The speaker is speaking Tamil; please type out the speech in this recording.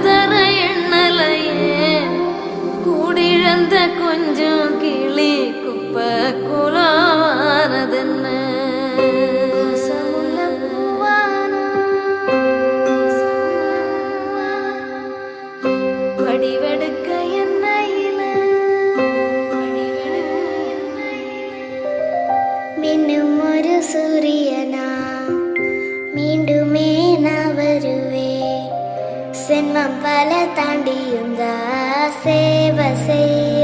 தர எண்ணலையே கூடிழந்த கொஞ்சம் கிளி குப்ப குலானதென்ன வடிவெடுக்க எண்ணெயில மின்னும் ஒரு சூரியனா மீண்டுமே நான் வருவே சென்மம் பல தாண்டியும் சேவ செய்